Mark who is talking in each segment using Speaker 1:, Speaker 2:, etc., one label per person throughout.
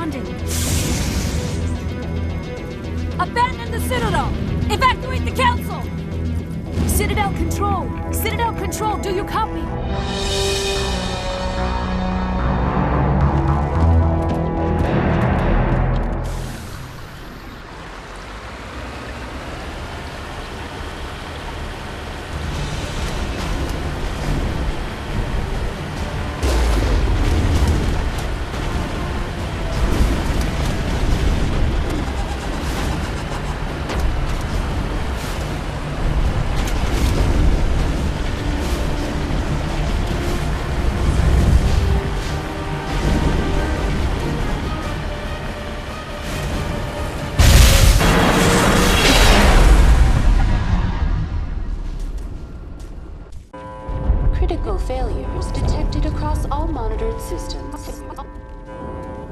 Speaker 1: responding. Abandon the Citadel! Evacuate the Council! Citadel Control! Citadel Control, do you copy?
Speaker 2: Critical failures detected across all monitored systems.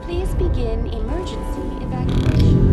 Speaker 2: Please begin emergency evacuation.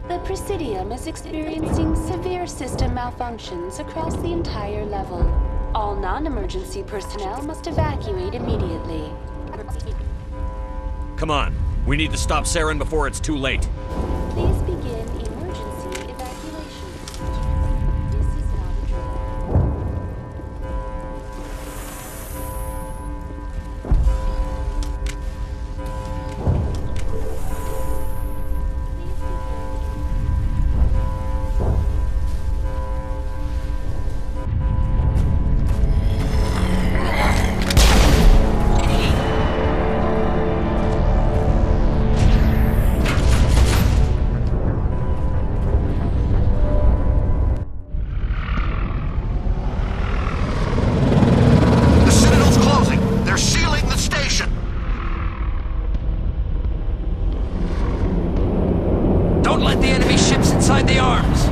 Speaker 2: The Presidium is experiencing severe system malfunctions across the entire level. All non-emergency personnel must evacuate immediately.
Speaker 3: Come on. We need to stop Saren before it's too late.
Speaker 2: Please begin emergency evacuation. This is not a drill.
Speaker 3: Don't let the enemy ships inside the arms!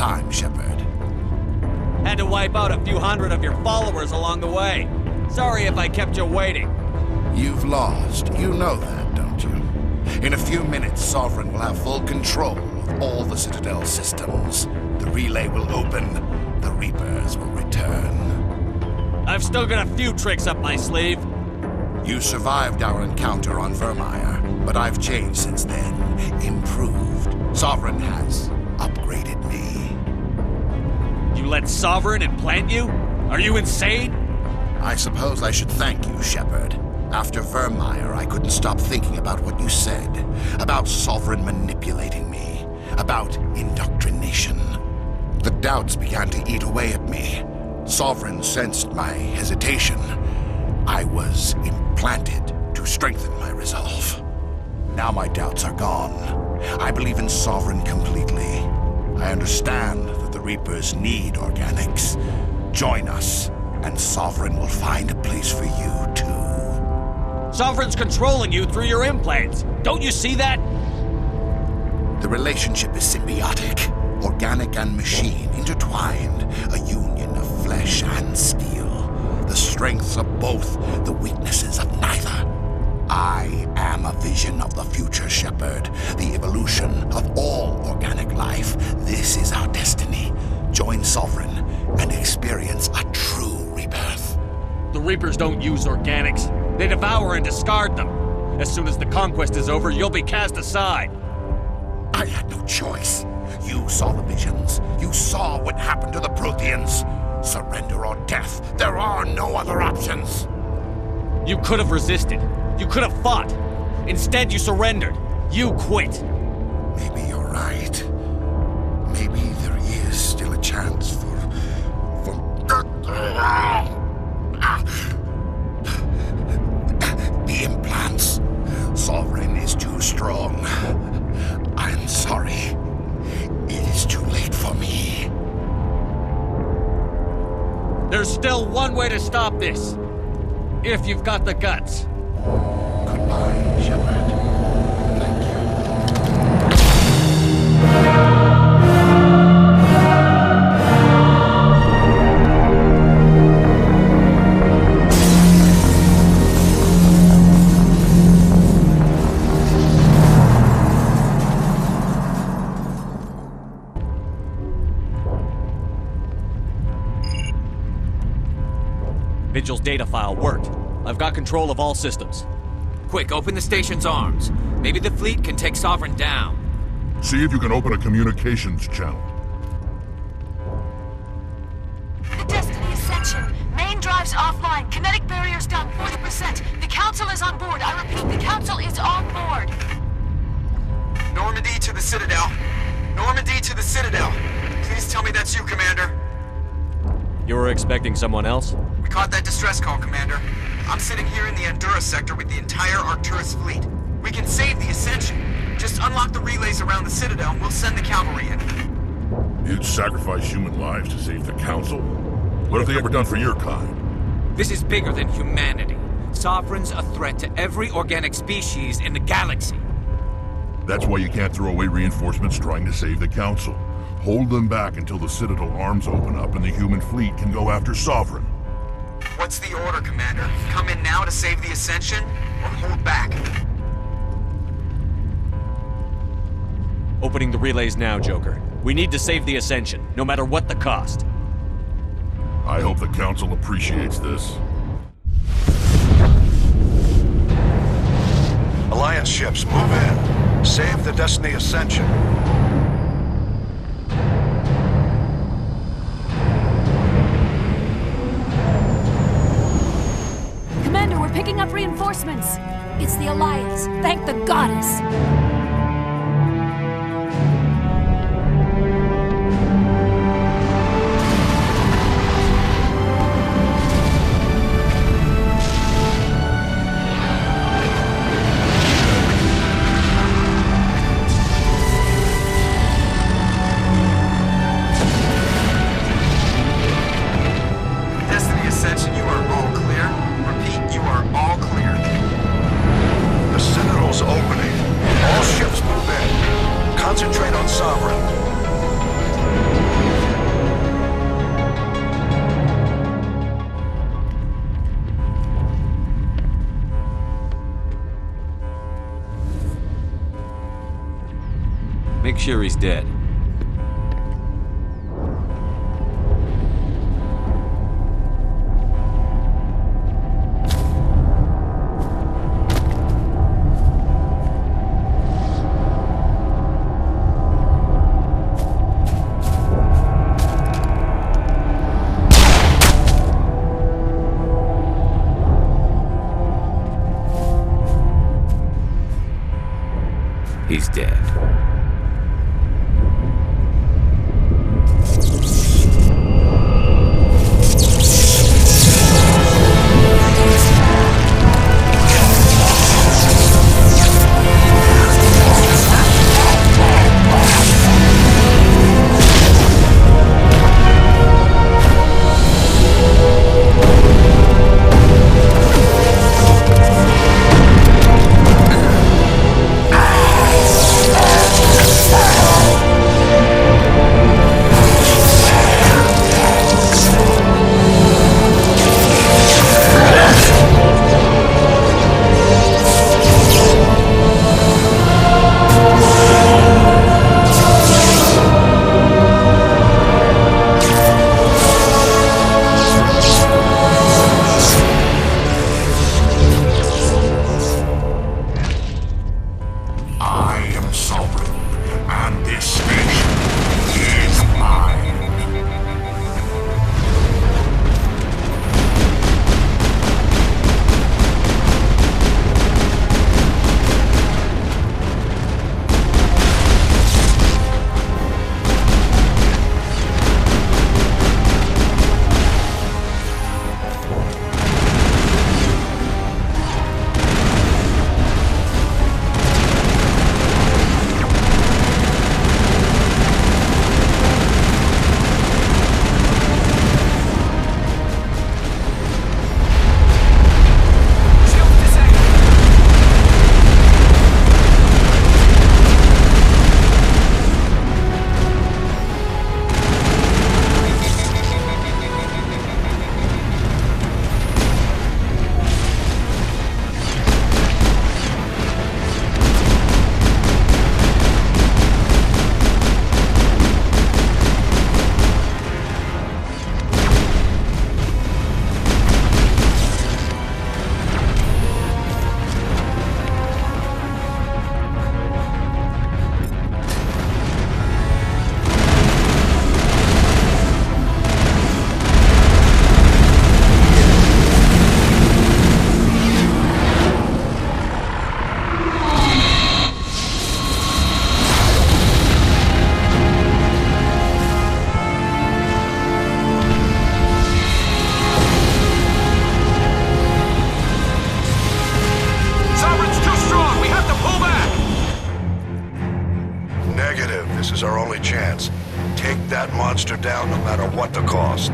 Speaker 4: time, Shepard.
Speaker 5: Had to wipe out a few hundred of your followers along the way. Sorry if I kept you waiting.
Speaker 4: You've lost. You know that, don't you? In a few minutes, Sovereign will have full control of all the Citadel systems. The relay will open. The Reapers will return.
Speaker 5: I've still got a few tricks up my sleeve.
Speaker 4: You survived our encounter on Vermeer, but I've changed since then. Improved. Sovereign has upgraded me.
Speaker 5: You let Sovereign implant you? Are you insane?
Speaker 4: I suppose I should thank you, Shepard. After Vermeer, I couldn't stop thinking about what you said. About Sovereign manipulating me. About indoctrination. The doubts began to eat away at me. Sovereign sensed my hesitation. I was implanted to strengthen my resolve. Now my doubts are gone. I believe in Sovereign completely. I understand that the Reapers need organics. Join us, and Sovereign will find a place for you, too.
Speaker 5: Sovereign's controlling you through your implants. Don't you see that?
Speaker 4: The relationship is symbiotic. Organic and machine intertwined. A union of flesh and steel. The strengths of both, the weaknesses of neither. I am a vision of the future, Shepard. The evolution of all organic life. This is our destiny. Join Sovereign and experience a true rebirth.
Speaker 5: The Reapers don't use organics. They devour and discard them. As soon as the conquest is over, you'll be cast aside.
Speaker 4: I had no choice. You saw the visions. You saw what happened to the Protheans. Surrender or death. There are no other options.
Speaker 5: You could have resisted. You could have fought. Instead, you surrendered. You quit.
Speaker 4: Maybe you're right. Maybe there is still a chance for... The implants. Sovereign is too strong. I'm sorry. It is too late for me.
Speaker 5: There's still one way to stop this. If you've got the guts.
Speaker 4: Goodbye, Shepard. Thank you.
Speaker 5: Vigil's data file worked. I've got control of all systems.
Speaker 3: Quick, open the station's arms. Maybe the fleet can take Sovereign down.
Speaker 6: See if you can open a communications channel.
Speaker 1: The Destiny Ascension. Main drives offline. Kinetic barriers down 40%. The Council is on board. I repeat, the Council is on board.
Speaker 7: Normandy to the Citadel. Normandy to the Citadel. Please tell me that's you, Commander.
Speaker 5: You were expecting someone else?
Speaker 7: We caught that distress call, Commander. I'm sitting here in the Endura sector with the entire Arcturus fleet. We can save the Ascension. Just unlock the relays around the Citadel and we'll send the cavalry in.
Speaker 6: You'd sacrifice human lives to save the Council? What have they ever done for your kind?
Speaker 3: This is bigger than humanity. Sovereign's a threat to every organic species in the galaxy.
Speaker 6: That's why you can't throw away reinforcements trying to save the Council. Hold them back until the Citadel arms open up and the human fleet can go after Sovereign.
Speaker 7: What's the order, Commander? Come in now to save the Ascension, or hold back?
Speaker 5: Opening the relays now, Joker. We need to save the Ascension, no matter what the cost.
Speaker 6: I hope the Council appreciates this.
Speaker 8: Alliance ships, move in. Save the Destiny Ascension.
Speaker 1: Commander, we're picking up reinforcements. It's the Alliance. Thank the goddess.
Speaker 7: Destiny Ascension, you are all clear. Repeat, you are all clear.
Speaker 8: The Citadel's opening. All
Speaker 5: sure he's dead.
Speaker 3: He's dead.
Speaker 8: This is our only chance. Take that monster down no matter what the cost.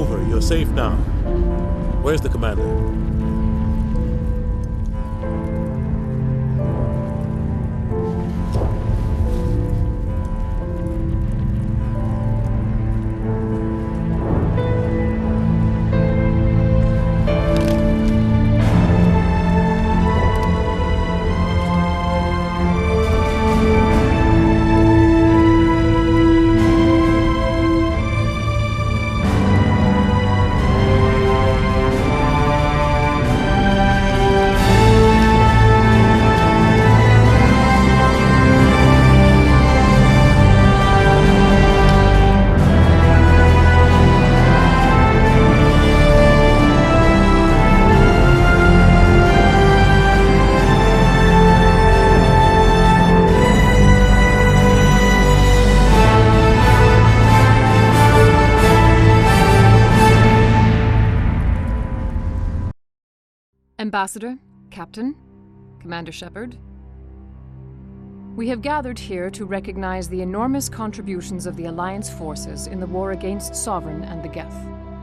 Speaker 9: over. You're safe now. Where's the commander?
Speaker 10: Ambassador, Captain, Commander Shepard, we have gathered here to recognize the enormous contributions of the Alliance forces in the war against Sovereign and the Geth.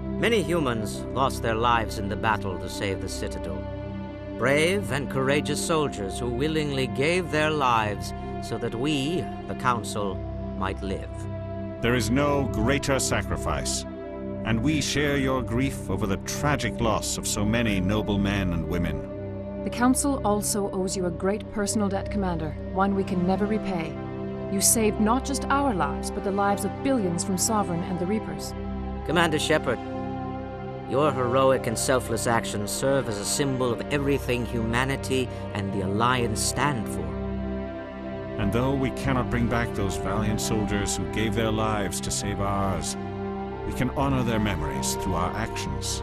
Speaker 11: Many humans lost their lives in the battle to save the Citadel. Brave and courageous soldiers who willingly gave their lives so that we, the Council, might live.
Speaker 12: There is no greater sacrifice, and we share your grief over the tragic loss of so many noble men and women.
Speaker 10: The Council also owes you a great personal debt, Commander, one we can never repay. You saved not just our lives, but the lives of billions from Sovereign and the Reapers.
Speaker 11: Commander Shepard, your heroic and selfless actions serve as a symbol of everything humanity and the Alliance stand for.
Speaker 12: And though we cannot bring back those valiant soldiers who gave their lives to save ours, we can honor their memories through our actions.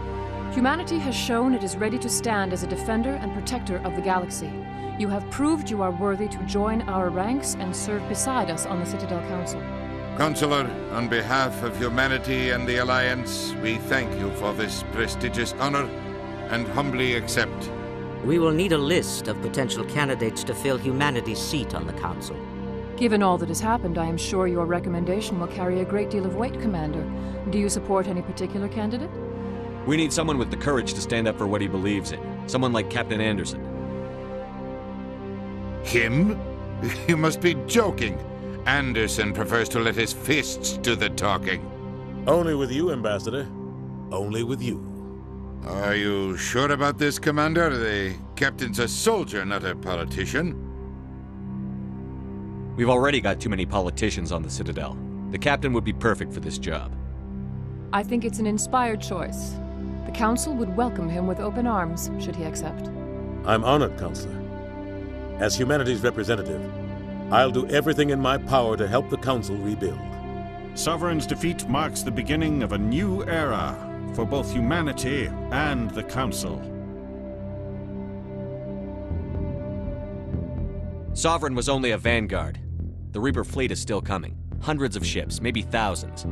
Speaker 10: Humanity has shown it is ready to stand as a defender and protector of the galaxy. You have proved you are worthy to join our ranks and serve beside us on the Citadel Council.
Speaker 13: Counselor, on behalf of humanity and the Alliance, we thank you for this prestigious honor and humbly accept.
Speaker 11: We will need a list of potential candidates to fill humanity's seat on the Council.
Speaker 10: Given all that has happened, I am sure your recommendation will carry a great deal of weight, Commander. Do you support any particular candidate?
Speaker 5: We need someone with the courage to stand up for what he believes in. Someone like Captain Anderson.
Speaker 13: Him? You must be joking. Anderson prefers to let his fists do the talking.
Speaker 9: Only with you, Ambassador. Only with you.
Speaker 13: Are you sure about this, Commander? The captain's a soldier, not a politician.
Speaker 5: We've already got too many politicians on the Citadel. The captain would be perfect for this job.
Speaker 10: I think it's an inspired choice. The Council would welcome him with open arms, should he accept.
Speaker 9: I'm honored, Counselor. As humanity's representative, I'll do everything in my power to help the Council rebuild.
Speaker 12: Sovereign's defeat marks the beginning of a new era for both humanity and the Council.
Speaker 5: Sovereign was only a vanguard. The Reaper fleet is still coming. Hundreds of ships, maybe thousands.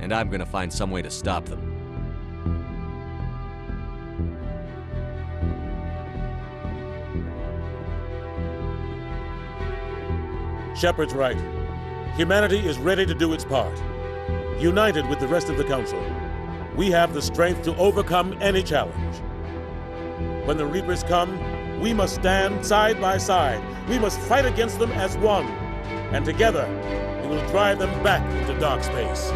Speaker 5: And I'm gonna find some way to stop them.
Speaker 9: Shepard's right. Humanity is ready to do its part. United with the rest of the Council, we have the strength to overcome any challenge. When the Reapers come, we must stand side by side. We must fight against them as one. And together, we will drive them back into dark space.